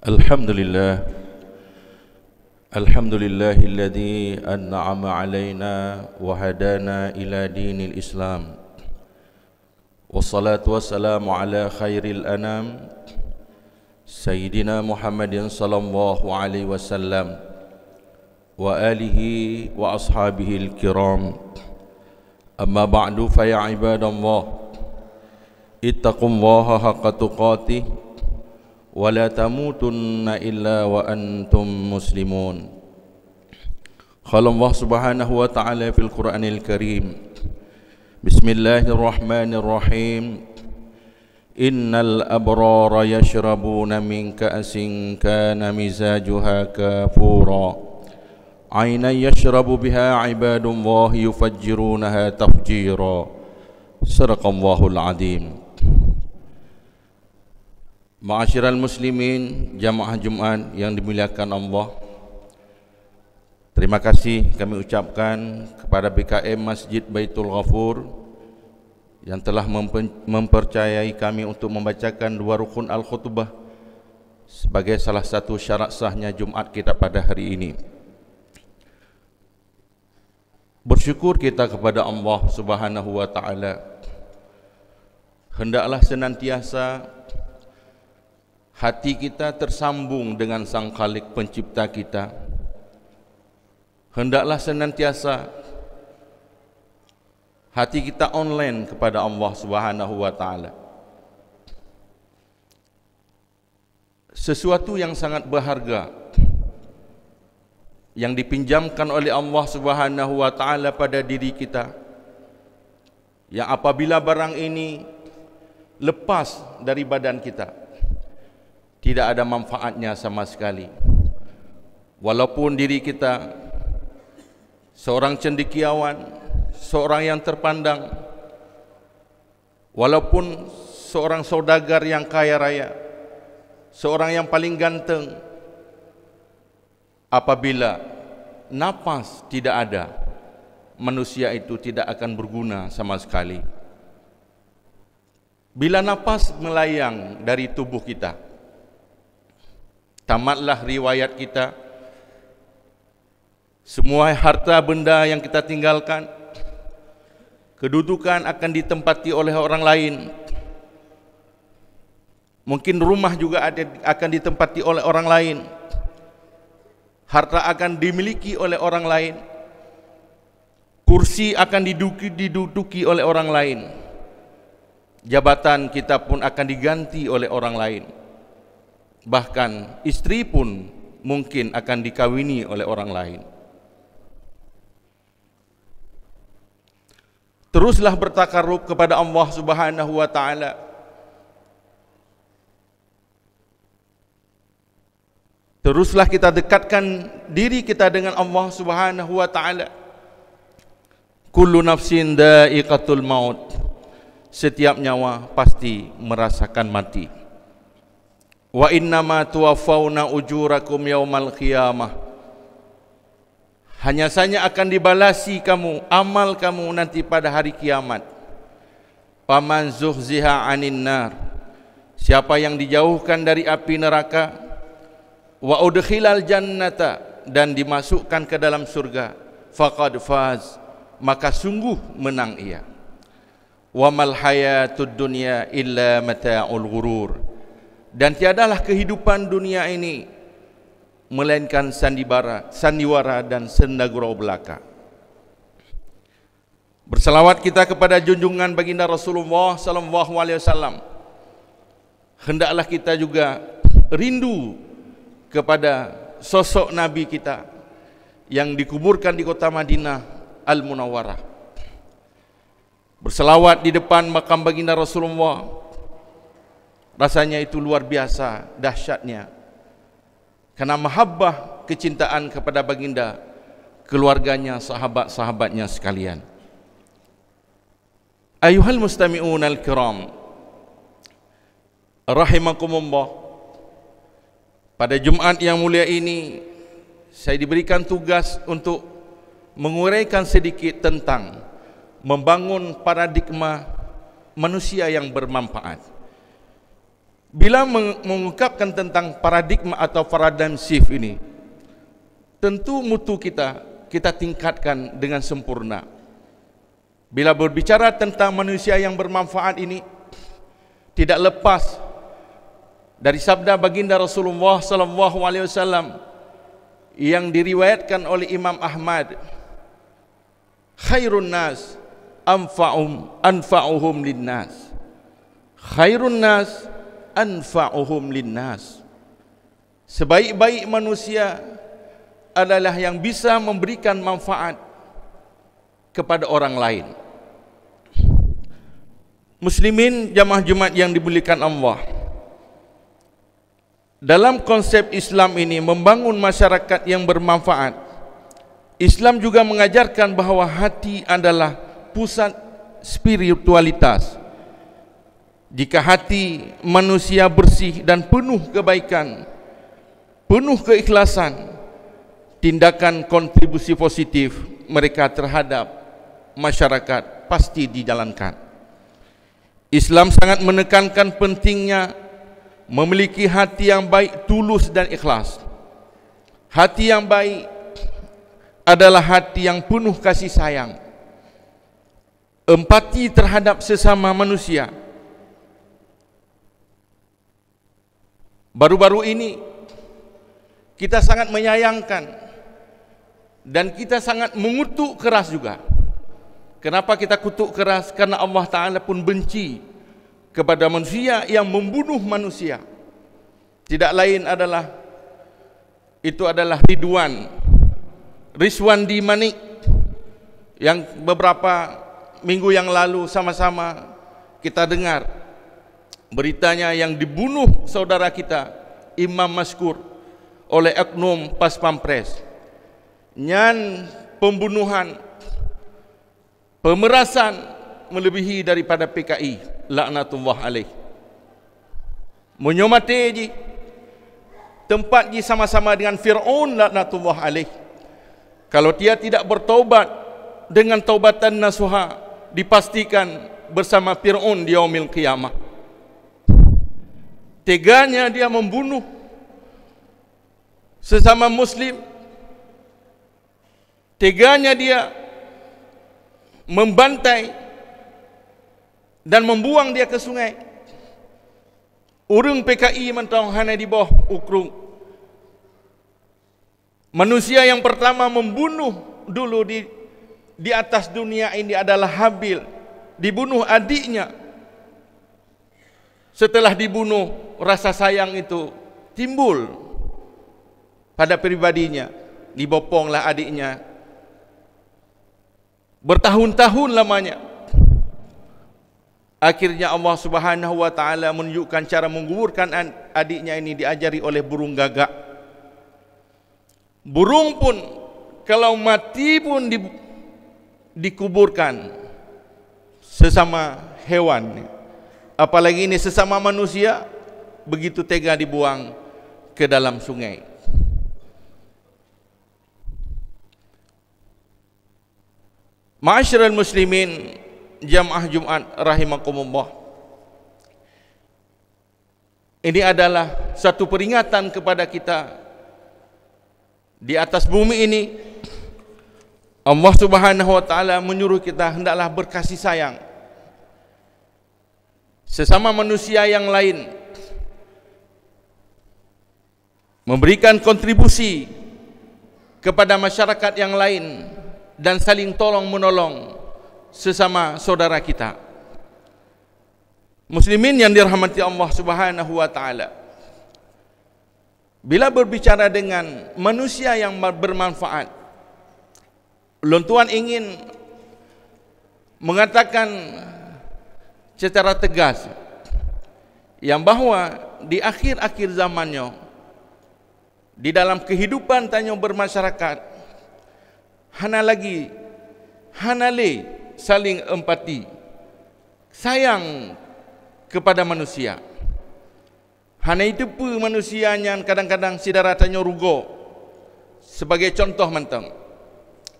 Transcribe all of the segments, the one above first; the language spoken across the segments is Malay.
Alhamdulillah Alhamdulillahilladzi an'ama alaina wa hadana ila dinil Islam. Wassalatu wassalamu ala khairil anam Sayyidina Muhammadin sallallahu alaihi wasallam wa alihi wa ashabihil kiram. Amma ba'du fa ya ibadallah, ittaqullaha haqqa tuqatih wa la tamutunna illa wa antum muslimun. Qala Allah subhanahu wa ta'ala fil Qur'anil Karim, Bismillahirrahmanirrahim, Innal abrara yashrabuna min ka'sin kana mizajuha kafura, Aynan yashrabu biha ibadullahi yufajjirunaha tafjira. Sadaqallahul azim. Ma'asyiral muslimin, jamaah Jumat yang dimuliakan Allah, terima kasih kami ucapkan kepada BKM Masjid Baitul Ghafur yang telah mempercayai kami untuk membacakan 2 rukun al-khutbah sebagai salah satu syarat sahnya Jumat kita pada hari ini. Bersyukur kita kepada Allah Subhanahu wa ta'ala. Hendaklah senantiasa hati kita tersambung dengan Sang Khalik pencipta kita. Hendaklah senantiasa hati kita online kepada Allah Subhanahu wa ta'ala. Sesuatu yang sangat berharga yang dipinjamkan oleh Allah Subhanahu wa ta'ala pada diri kita, yang apabila barang ini lepas dari badan kita, tidak ada manfaatnya sama sekali. Walaupun diri kita seorang cendekiawan, seorang yang terpandang, walaupun seorang saudagar yang kaya raya, seorang yang paling ganteng, apabila napas tidak ada, manusia itu tidak akan berguna sama sekali. Bila napas melayang dari tubuh kita, tamatlah riwayat kita. Semua harta benda yang kita tinggalkan, kedudukan akan ditempati oleh orang lain. Mungkin rumah juga akan ditempati oleh orang lain. Harta akan dimiliki oleh orang lain. Kursi akan diduduki oleh orang lain. Jabatan kita pun akan diganti oleh orang lain. Bahkan istri pun mungkin akan dikawini oleh orang lain. Teruslah bertakarrub kepada Allah Subhanahu wa ta'ala. Teruslah kita dekatkan diri kita dengan Allah Subhanahu wa ta'ala. Kullu nafsin dha'iqatul maut. Setiap nyawa pasti merasakan mati. Wa innama tuwaffawna ujurakum yaumal qiyamah. Hanya saja akan dibalasi kamu amal kamu nanti pada hari kiamat. Faman zuhziha 'anin nar. Siapa yang dijauhkan dari api neraka, wa udkhilal jannata, dan dimasukkan ke dalam surga, faqad faz, maka sungguh menang ia. Wa mal hayatud dunya illa mata'ul ghurur. Dan tiadalah kehidupan dunia ini melainkan sandiwara dan sendagurau belaka. Berselawat kita kepada junjungan baginda Rasulullah sallallahu alaihi wasallam. Hendaklah kita juga rindu kepada sosok Nabi kita yang dikuburkan di kota Madinah Al-Munawwarah. Berselawat di depan makam baginda Rasulullah, rasanya itu luar biasa dahsyatnya, karena mahabbah kecintaan kepada baginda, keluarganya, sahabat-sahabatnya sekalian. Ayuhal mustami'un al-kiram, rahimakumullah. Pada Jumat yang mulia ini, saya diberikan tugas untuk menguraikan sedikit tentang membangun paradigma manusia yang bermanfaat. Bila mengungkapkan tentang paradigma atau paradigm shift ini, tentu mutu kita tingkatkan dengan sempurna. Bila berbicara tentang manusia yang bermanfaat ini, tidak lepas dari sabda baginda Rasulullah sallallahu alaihi wasallam yang diriwayatkan oleh Imam Ahmad, khairun nas anfa'uhum linnas. Khairun nas anfa'uhum linnas. Sebaik-baik manusia adalah yang bisa memberikan manfaat kepada orang lain. Muslimin jamaah Jumat yang dimuliakan Allah, dalam konsep Islam ini membangun masyarakat yang bermanfaat, Islam juga mengajarkan bahawa hati adalah pusat spiritualitas. Jika hati manusia bersih dan penuh kebaikan, penuh keikhlasan, tindakan kontribusi positif mereka terhadap masyarakat pasti dijalankan. Islam sangat menekankan pentingnya memiliki hati yang baik, tulus dan ikhlas. Hati yang baik adalah hati yang penuh kasih sayang, empati terhadap sesama manusia. Baru-baru ini kita sangat menyayangkan dan kita sangat mengutuk keras juga. Kenapa kita kutuk keras? Karena Allah Ta'ala pun benci kepada manusia yang membunuh manusia. Tidak lain adalah Rizwan Dimanik yang beberapa minggu yang lalu sama-sama kita dengar beritanya, yang dibunuh saudara kita Imam Maskur oleh oknum Pas Pampres. Nyan pembunuhan, pemerasan melebihi daripada PKI, laknatullah alaih. Menyomate ji tempat ji sama-sama dengan Fir'aun, laknatullah alaih. Kalau dia tidak bertaubat dengan taubatan nasuha, dipastikan bersama Fir'aun di yaumil qiyamah. Teganya dia membunuh sesama muslim, teganya dia membantai dan membuang dia ke sungai. Urung PKI mentang hanya di bawah ukrung. Manusia yang pertama membunuh dulu di atas dunia ini adalah Habil, dibunuh adiknya. Setelah dibunuh, rasa sayang itu timbul pada pribadinya, diboponglah adiknya. Bertahun-tahun lamanya, akhirnya Allah Subhanahu wa Ta'ala menunjukkan cara menguburkan adiknya ini, diajari oleh burung gagak. Burung pun kalau mati pun dikuburkan sesama hewan, apalagi ini sesama manusia, begitu tega dibuang ke dalam sungai. Ma'asyiral muslimin jamaah Jumat rahimakumullah, ini adalah satu peringatan kepada kita. Di atas bumi ini Allah Subhanahu wa Ta'ala menyuruh kita hendaklah berkasih sayang sesama manusia yang lain, memberikan kontribusi kepada masyarakat yang lain, dan saling tolong menolong sesama saudara kita. Muslimin yang dirahmati Allah Subhanahu wa Ta'ala, bila berbicara dengan manusia yang bermanfaat, ulun tuan ingin mengatakan secara tegas yang bahwa di akhir-akhir zamannya, di dalam kehidupan tanyo bermasyarakat, hanale saling empati, sayang kepada manusia. Hana itu pun manusianya kadang-kadang sidara tanyo rugo. Sebagai contoh mentang,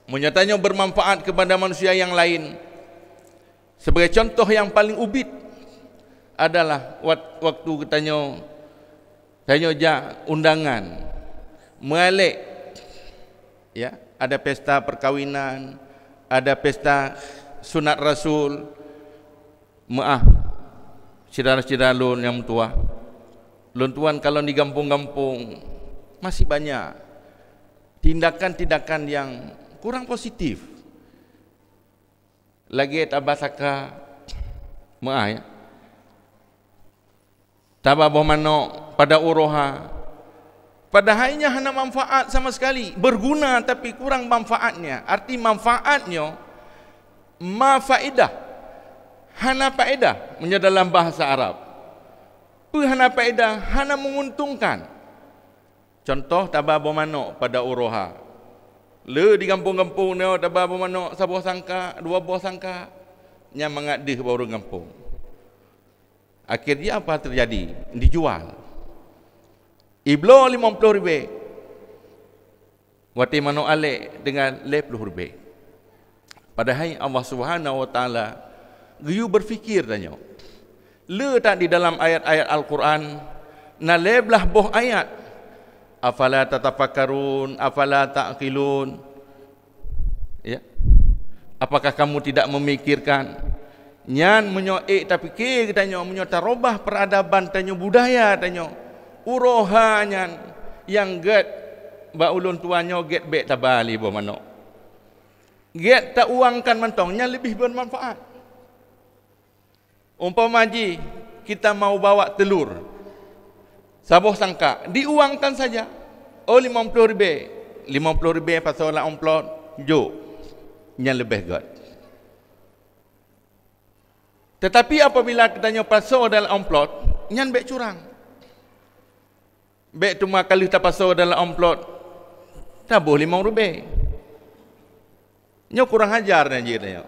menyatanya bermanfaat kepada manusia yang lain. Sebagai contoh yang paling ubit, adalah waktu tanya undangan melek, ya, ada pesta perkawinan, ada pesta sunat Rasul, maaf saudara-saudara lun yang tua, lun tuan, kalau di kampung-kampung masih banyak tindakan-tindakan yang kurang positif. Lagi tabasaka maaf, ya, tabah boh manok pada uroha, padahalnya hanya manfaat sama sekali, berguna tapi kurang manfaatnya. Arti manfaatnya faedah, hana faedah menjadi dalam bahasa Arab. Hana faedah, hana menguntungkan. Contoh tabah boh manok pada uroha. Le di kampung-kampung ni tabah boh manok sabuh sangka, dua buah sangka, nya mengadih baru kampung. Akhirnya apa terjadi? Dijual. Iblo 50 ribu. Wati mano alik dengan 50 ribu. Padahal Allah Subhanahu wa taala geyu berfikir tanya. Le tak di dalam ayat-ayat Al-Quran na leblah boh ayat. Afala tatafakkarun, afala ta'qilun. Ya. Apakah kamu tidak memikirkan? Nyan menyo tapi ke tanya menyo tarobah peradaban tanya budaya tanya uroha nyan yang get ba ulun tuanyo get bet tabali bo mano get tak uangkan mantongnya lebih bermanfaat. Umpama ji kita mau bawa telur sabuh sangka diuangkan saja, oh 50 ribu pasal amplot jo nyan lebih get. Tetapi apabila kita pasal dalam amplot, nyan bek curang. Bek tu kali kita pasal dalam amplot, tabuh 5 ribu. Nyo kurang ajar nanti tanya.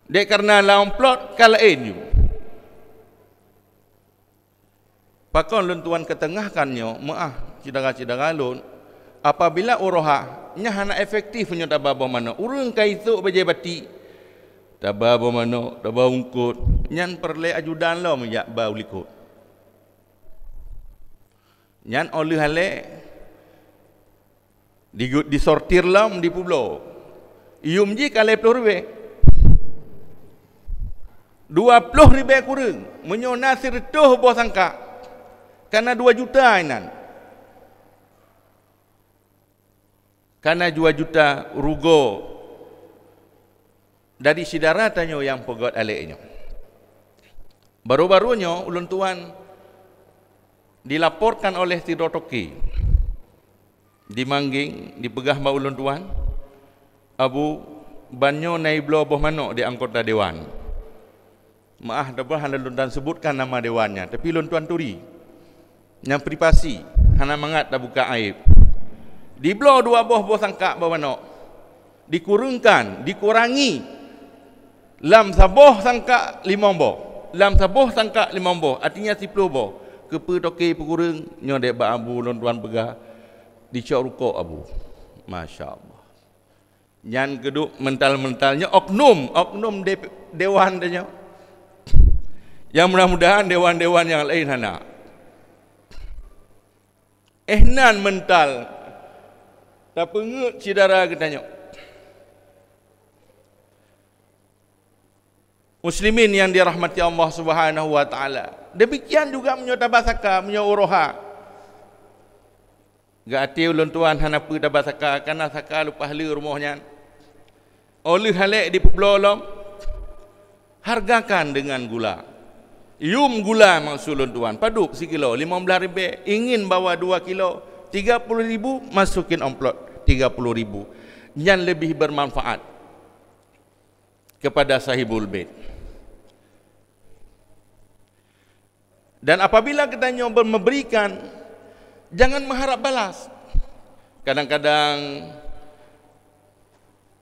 Dek karena dalam amplot kalain you. Pakon lun tuan ketengahkannya, maaf cidara-cidara lun. Apabila uroha, nya hana efektif nyo tabah mana. Urang kaitu bejebati. Tabah bermano, tabah ungkut, nyan perle ajudan lo menjak bau likut. Nyan oleh hale disortir lam di pulau. Ium ji kale 10 ribu. 20 ribu kurang. Menyo nasir tuh bos sangka. Karena 2 juta inan. Karena 2 juta rugo dari saudara tanya yang pegot aliknya. Baru-barunya ulun tuan dilaporkan oleh Tirotoki di Mangging, dipegah ba ulun tuan Abu banyo naiblo boh manok di anggota dewan. Maaf dah hana ulun tuan sebutkan nama dewannya, tapi ulun tuan turi yang privasi hana mangat dah buka aib. Diblo 2 boh sangka boh manok, dikurangi lam saboh sangka 5 boh, lam saboh sangka 5 boh, artinya 10 boh. Kepe toke pegurung nyo dek ba abu lon tuan pegah dicok rukuk abu. Masya-Allah. Nyan geduk mental-mentalnya oknum dewan tanya. Yang mudah-mudahan dewan-dewan yang lain hana. Nan mental. Tak pengut saudara katanya. Muslimin yang dirahmati Allah Subhanahu wa taala. Demikian juga menyo tabasaka, menyo uroha. Gak ati ulun tuan hana pu tabasaka kana saka lupa hale rumahnya. Oleh halek di publolom hargakan dengan gula. Yum gula maksud ulun tuan, paduk sekilo 15 ribu, ingin bawa 2 kilo 30 ribu, masukin amplot 30 ribu. Yang lebih bermanfaat kepada sahibul bait. Dan apabila kita nyoba memberikan, jangan mengharap balas. Kadang-kadang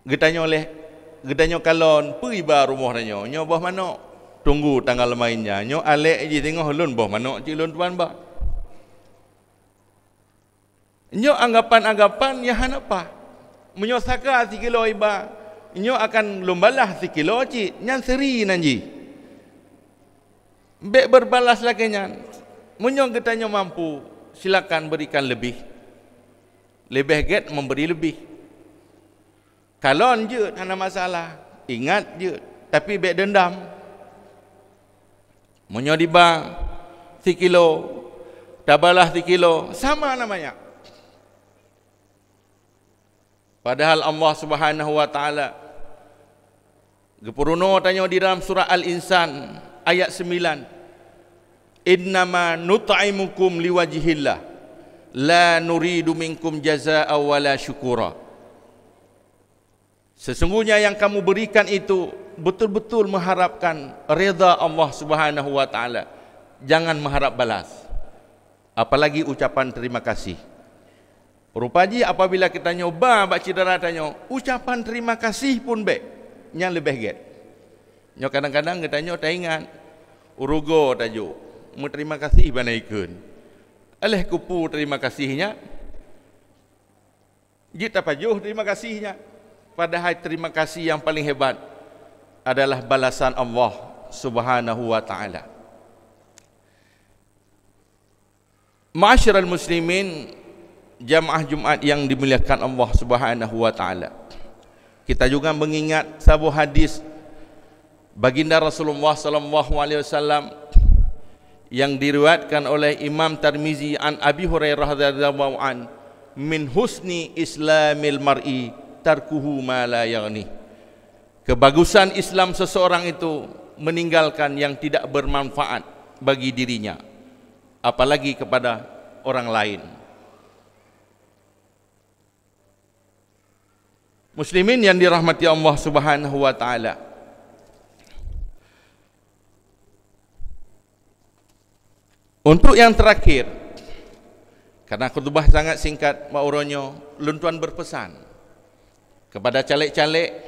getanya kalon pergi ba rumah nyo, nyo boh manok, tunggu tanggal mainnya, nyo alek je tengok lun boh manok cik lun tuan ba. Nyo anggapan-anggapan ya hanapa. Menyo saka 1 kilo iba, nyo akan lumbalah 1 kilo cik, nyan seri nanji. Bek berbalas lagi nyan. Munyong katanya mampu, silakan berikan lebih. Lebih get memberi lebih. Kalau je tak ada masalah. Ingat je, tapi bek dendam. Munyong di bang 3 kilo, tabalah 3 kilo, sama namanya. Padahal Allah Subhanahu wa taala Gepuruno tanya di dalam surah Al-Insan ayat 9. Innama nut'imukum liwajhillah la nuridu minkum jazaa'a wala syukura. Sesungguhnya yang kamu berikan itu betul-betul mengharapkan redha Allah Subhanahu wa taala. Jangan mengharap balas. Apalagi ucapan terima kasih. Rupanya apabila kita nyoba bak cidera tanya, ucapan terima kasih pun baik yang lebih get. Nyo kadang-kadang kita nyo tak ingat urugo tajuk mu terima kasih banaikun. Aleh kupu terima kasihnya. Kita pajuh terima kasihnya. Padahal terima kasih yang paling hebat adalah balasan Allah Subhanahu wa taala. Ma'asyiral muslimin, jamaah Jumat yang dimuliakan Allah Subhanahu wa taala. Kita juga mengingat sebuah hadis baginda Rasulullah sallallahu alaihi wasallam yang diriwayatkan oleh Imam Tirmizi an Abi Hurairah radhiyallahu an, min husni islamil mar'i tarkuhu ma la yaghni. Kebagusan Islam seseorang itu meninggalkan yang tidak bermanfaat bagi dirinya, apalagi kepada orang lain. Muslimin yang dirahmati Allah Subhanahu wa taala. Untuk yang terakhir, karena khutbah sangat singkat, Pak Uronyo, luntuan berpesan kepada caleg-caleg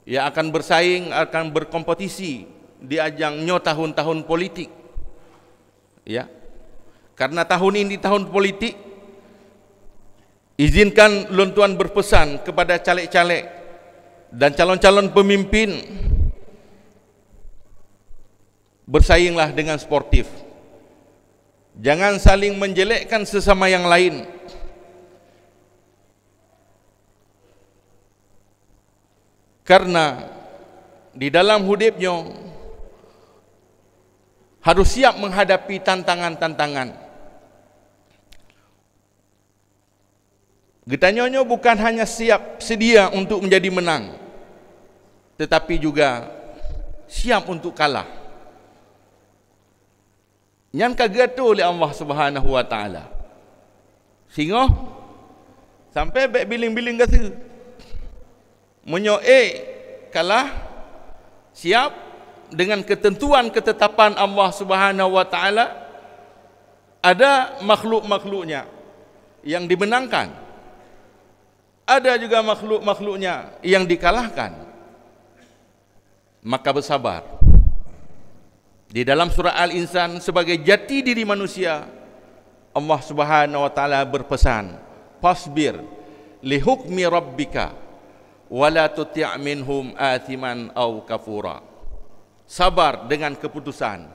yang akan bersaing, akan berkompetisi di ajang nyo tahun-tahun politik. Ya. Karena tahun ini tahun politik, izinkan luntuan berpesan kepada caleg-caleg dan calon-calon pemimpin, bersainglah dengan sportif. Jangan saling menjelekkan sesama yang lain. Karena di dalam hidupnya harus siap menghadapi tantangan-tantangan. Getanyonyo bukan hanya siap sedia untuk menjadi menang, tetapi juga siap untuk kalah. Yang kagatu oleh Allah Subhanahu wa taala. Sehingga sampai bek biling-biling kata menyo kalah, siap dengan ketentuan ketetapan Allah Subhanahu wa taala. Ada makhluk-makhluknya yang dimenangkan, ada juga makhluk-makhluknya yang dikalahkan. Maka bersabar. Di dalam surah Al-Insan, sebagai jati diri manusia, Allah Subhanahu wa taala berpesan, fasbir li hukmi rabbika wa la tuti' minhum athiman aw kafura. Sabar dengan keputusan,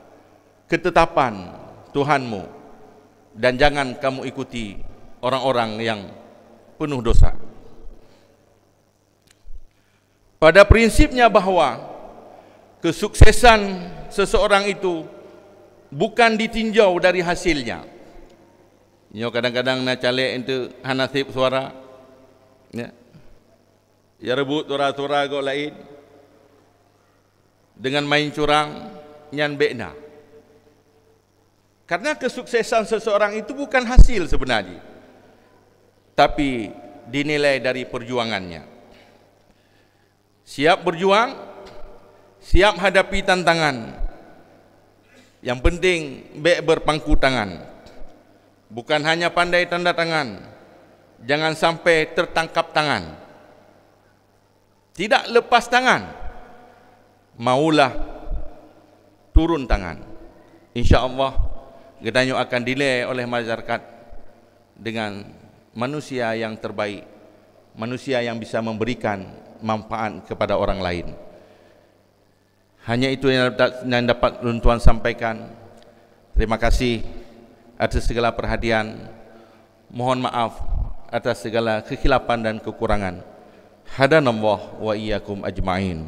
ketetapan Tuhanmu, dan jangan kamu ikuti orang-orang yang penuh dosa. Pada prinsipnya bahwa kesuksesan seseorang itu bukan ditinjau dari hasilnya. Nyo kadang-kadang nak caleg itu hanasib suara, ya, ya rebut suara-suara go lain dengan main curang nyan bekna. Karena kesuksesan seseorang itu bukan hasil sebenarnya, tapi dinilai dari perjuangannya. Siap berjuang, siap hadapi tantangan. Yang penting baik berpangku tangan. Bukan hanya pandai tanda tangan, jangan sampai tertangkap tangan. Tidak lepas tangan, maulah turun tangan. InsyaAllah gedanyo akan dinilai oleh masyarakat dengan manusia yang terbaik, manusia yang bisa memberikan manfaat kepada orang lain. Hanya itu yang dapat Tuan sampaikan. Terima kasih atas segala perhatian. Mohon maaf atas segala kekhilapan dan kekurangan. Hadanallah wa iyyakum ajma'in.